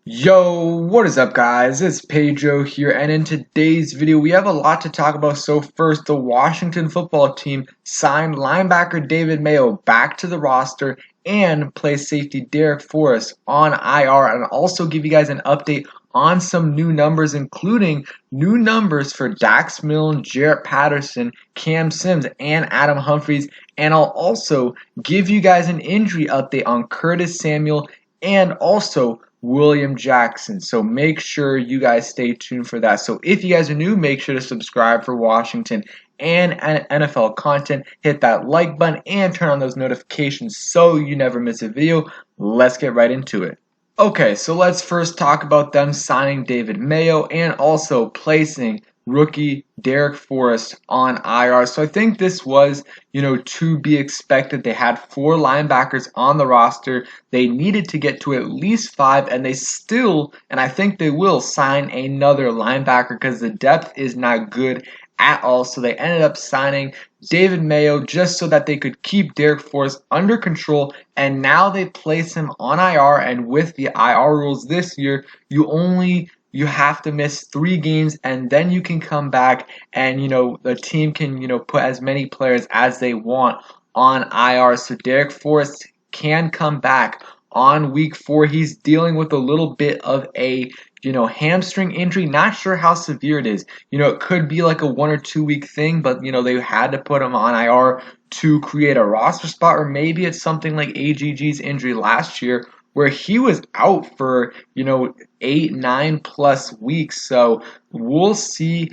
Yo, what is up guys? It's Pedro here, and in today's video we have a lot to talk about. So first, the Washington football team signed linebacker David Mayo back to the roster and placed safety Darrick Forrest on IR, and also give you guys an update on some new numbers, including new numbers for Dax Milne, Jarrett Patterson, Cam Sims, and Adam Humphries. And I'll also give you guys an injury update on Curtis Samuel and also William Jackson. So make sure you guys stay tuned for that. So if you guys are new, make sure to subscribe for Washington and NFL content. Hit that like button and turn on those notifications so you never miss a video. Let's get right into it. Okay, so let's first talk about them signing David Mayo and also placing rookie Darrick Forrest on IR. So I think this was, to be expected. They had 4 linebackers on the roster. They needed to get to at least 5, and they still, and I think they will, sign another linebacker because the depth is not good at all. So they ended up signing David Mayo just so that they could keep Darrick Forrest under control, and now they place him on IR. And with the IR rules this year, you have to miss 3 games and then you can come back, and the team can put as many players as they want on IR. So Darrick Forrest can come back on week 4. He's dealing with a little bit of a hamstring injury. Not sure how severe it is. It could be like a 1 or 2 week thing, but they had to put him on IR to create a roster spot, or maybe it's something like AGG's injury last year where he was out for 8, 9+ weeks. So we'll see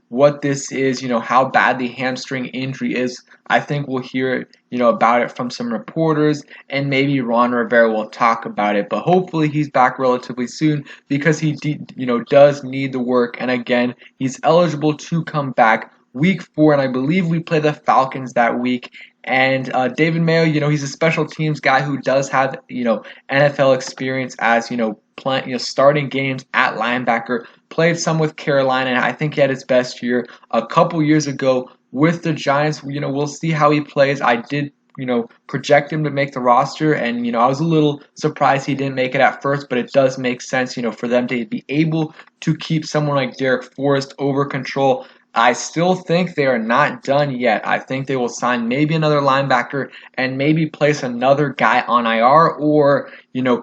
what this is, how bad the hamstring injury is. I think we'll hear about it from some reporters, and maybe Ron Rivera will talk about it. But hopefully he's back relatively soon because he does need the work. And again, he's eligible to come back week 4, and I believe we play the Falcons that week. And David Mayo, he's a special teams guy who does have NFL experience as playing starting games at linebacker. Played some with Carolina, and I think he had his best year a couple years ago with the Giants. We'll see how he plays. I did project him to make the roster, and I was a little surprised he didn't make it at first, but it does make sense for them to be able to keep someone like Darrick Forrest over control. I still think they are not done yet. I think they will sign maybe another linebacker and maybe place another guy on IR, or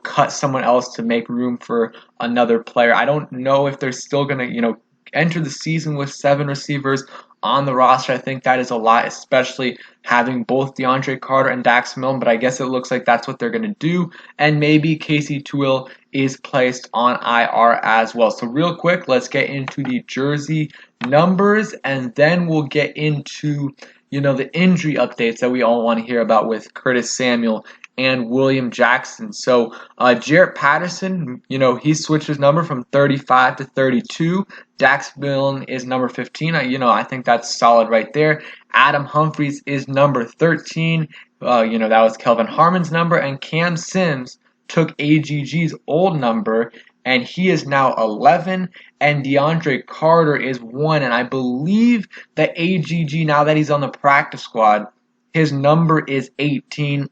cut someone else to make room for another player. I don't know if they're still going to enter the season with 7 receivers on the roster. I think that is a lot, especially having both DeAndre Carter and Dax Milne, but I guess it looks like that's what they're going to do. And maybe Casey Toohill is placed on IR as well. So real quick, let's get into the jersey numbers, and then we'll get into the injury updates that we all want to hear about with Curtis Samuel and William Jackson. So Jarrett Patterson, he switched his number from 35 to 32. Dax Milne is number 15. I think that's solid right there. Adam Humphries is number 13. That was Kelvin Harmon's number. And Cam Sims took AGG's old number, and he is now 11. And DeAndre Carter is 1. And I believe that AGG, now that he's on the practice squad, his number is 18.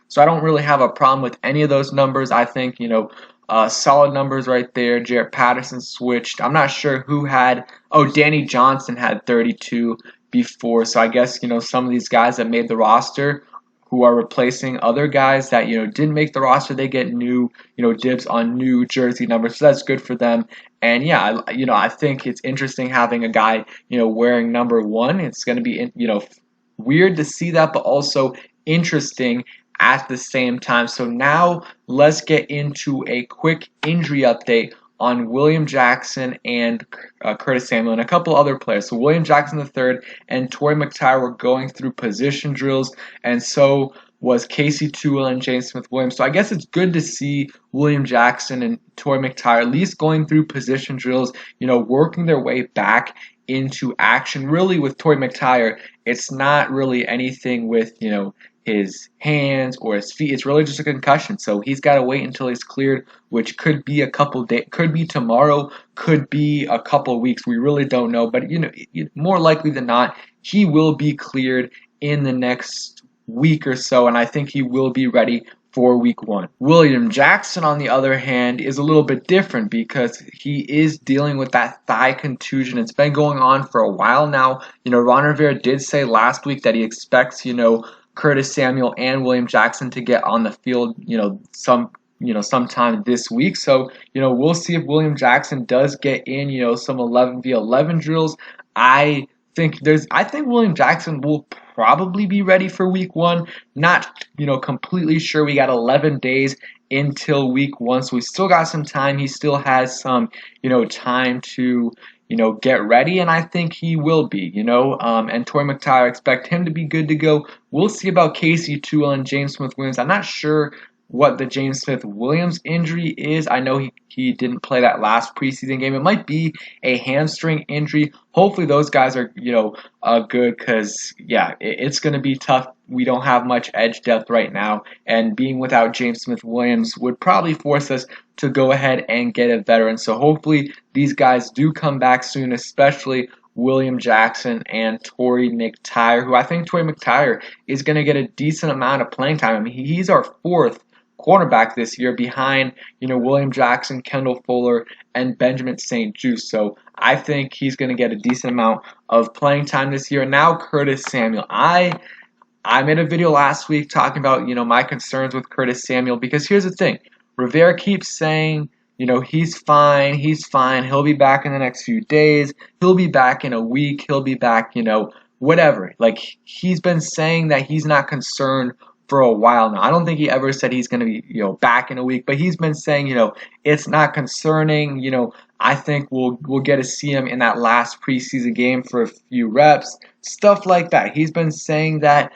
So I don't really have a problem with any of those numbers. I think, solid numbers right there. Jarrett Patterson switched. I'm not sure who had. Oh, Danny Johnson had 32 before. So I guess, some of these guys that made the roster who are replacing other guys that, didn't make the roster, they get new, dibs on new jersey numbers. So that's good for them. And yeah, I think it's interesting having a guy, wearing number 1. It's going to be, weird to see that, but also interesting at the same time. So now let's get into a quick injury update on William Jackson and Curtis Samuel and a couple other players. So William Jackson III and Torrey McTyer were going through position drills, and so was Casey Toohill and James Smith-Williams. So I guess it's good to see William Jackson and Torrey McTyer at least going through position drills, working their way back into action. Really, with Torrey McTyer, it's not really anything with his hands or his feet. It's really just a concussion, so he's got to wait until he's cleared, which could be a couple days, could be tomorrow, could be a couple of weeks. We really don't know, but more likely than not, he will be cleared in the next week or so, and I think he will be ready for week 1. William Jackson, on the other hand, is a little bit different because he is dealing with that thigh contusion. It's been going on for a while now. Ron Rivera did say last week that he expects, Curtis Samuel and William Jackson to get on the field, sometime this week. So, we'll see if William Jackson does get in, some 11v11 drills. I think William Jackson will probably be ready for week 1. Not, completely sure. We got 11 days until week 1, so we still got some time. He still has some, time to, get ready, and I think he will be, and Torrey McTyer, expect him to be good to go. We'll see about Casey Toohill and James Smith-Williams. I'm not sure what the James Smith-Williams injury is. I know he didn't play that last preseason game. It might be a hamstring injury. Hopefully those guys are, good because, yeah, it's going to be tough. We don't have much edge depth right now, and being without James Smith-Williams would probably force us to go ahead and get a veteran. So hopefully these guys do come back soon, especially William Jackson and Torrey McTyer, who I think Torrey McTyer is going to get a decent amount of playing time. I mean, he's our 4th cornerback this year behind, William Jackson, Kendall Fuller, and Benjamin St-Juste. So I think he's going to get a decent amount of playing time this year. Now Curtis Samuel. I made a video last week talking about, my concerns with Curtis Samuel, because here's the thing. Rivera keeps saying, he's fine, he'll be back in the next few days, he'll be back in a week, he'll be back, whatever. Like, he's been saying that he's not concerned for a while now. I don't think he ever said he's going to be, back in a week, but he's been saying, it's not concerning. I think we'll get to see him in that last preseason game for a few reps, stuff like that. He's been saying that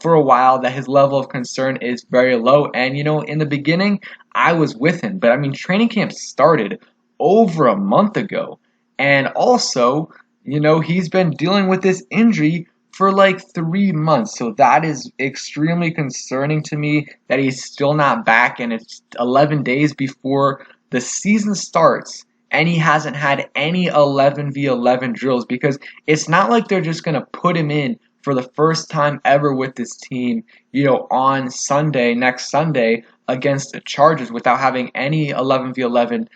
for a while, that his level of concern is very low. And, in the beginning, I was with him. But, I mean, training camp started over a month ago. And also, he's been dealing with this injury for like 3 months. So that is extremely concerning to me that he's still not back, and it's 11 days before the season starts and he hasn't had any 11v11 drills, because it's not like they're just going to put him in for the first time ever with this team, on Sunday, next Sunday, against the Chargers without having any 11v11,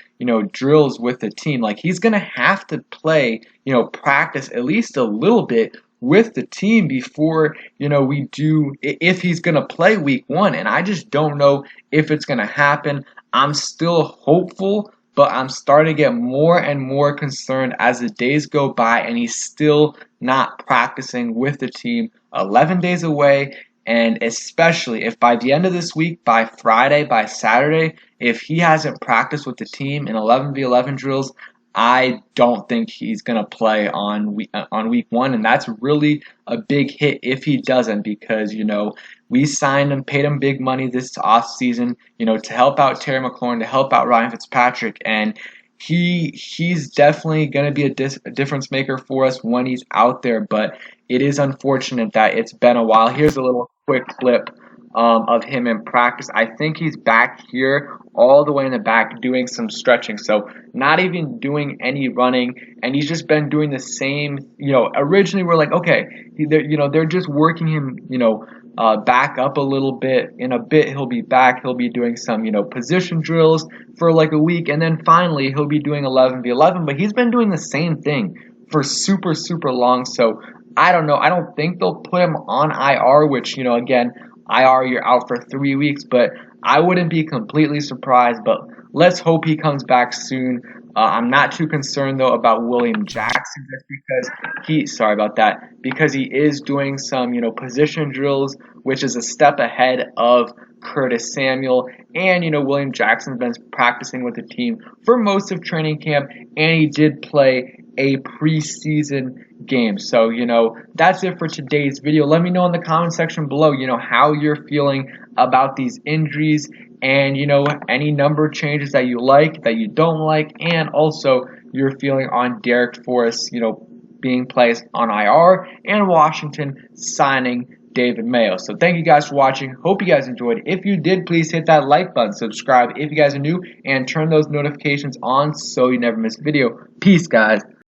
drills with the team. Like, he's going to have to play, practice at least a little bit with the team before, we do, if he's going to play week 1. And I just don't know if it's going to happen. I'm still hopeful, but I'm starting to get more and more concerned as the days go by and he's still not practicing with the team 11 days away. And especially if by the end of this week, by Friday, by Saturday, if he hasn't practiced with the team in 11v11 drills, I don't think he's going to play on week 1, and that's really a big hit if he doesn't, because, we signed him, paid him big money this offseason, to help out Terry McLaurin, to help out Ryan Fitzpatrick, and he's definitely going to be a difference maker for us when he's out there, but it is unfortunate that it's been a while. Here's a little quick clip of him in practice. I think he's back here all the way in the back doing some stretching, so not even doing any running, and he's just been doing the same. Originally we're like, okay, they're just working him, back up a little bit. In a bit he'll be back, he'll be doing some, position drills for like a week, and then finally he'll be doing 11v11, but he's been doing the same thing for super long. So I don't know. I don't think they'll put him on IR, which, again, IR, you're out for 3 weeks, but I wouldn't be completely surprised, but let's hope he comes back soon. I'm not too concerned, though, about William Jackson, just because he is doing some, position drills, which is a step ahead of Curtis Samuel, and, William Jackson's been practicing with the team for most of training camp, and he did play a preseason game. So, that's it for today's video. Let me know in the comment section below, how you're feeling about these injuries, and, any number changes that you like, that you don't like, and also your feeling on Darrick Forrest, being placed on IR, and Washington signing David Mayo. So thank you guys for watching. Hope you guys enjoyed. If you did, please hit that like button, subscribe if you guys are new, and turn those notifications on so you never miss a video. Peace, guys.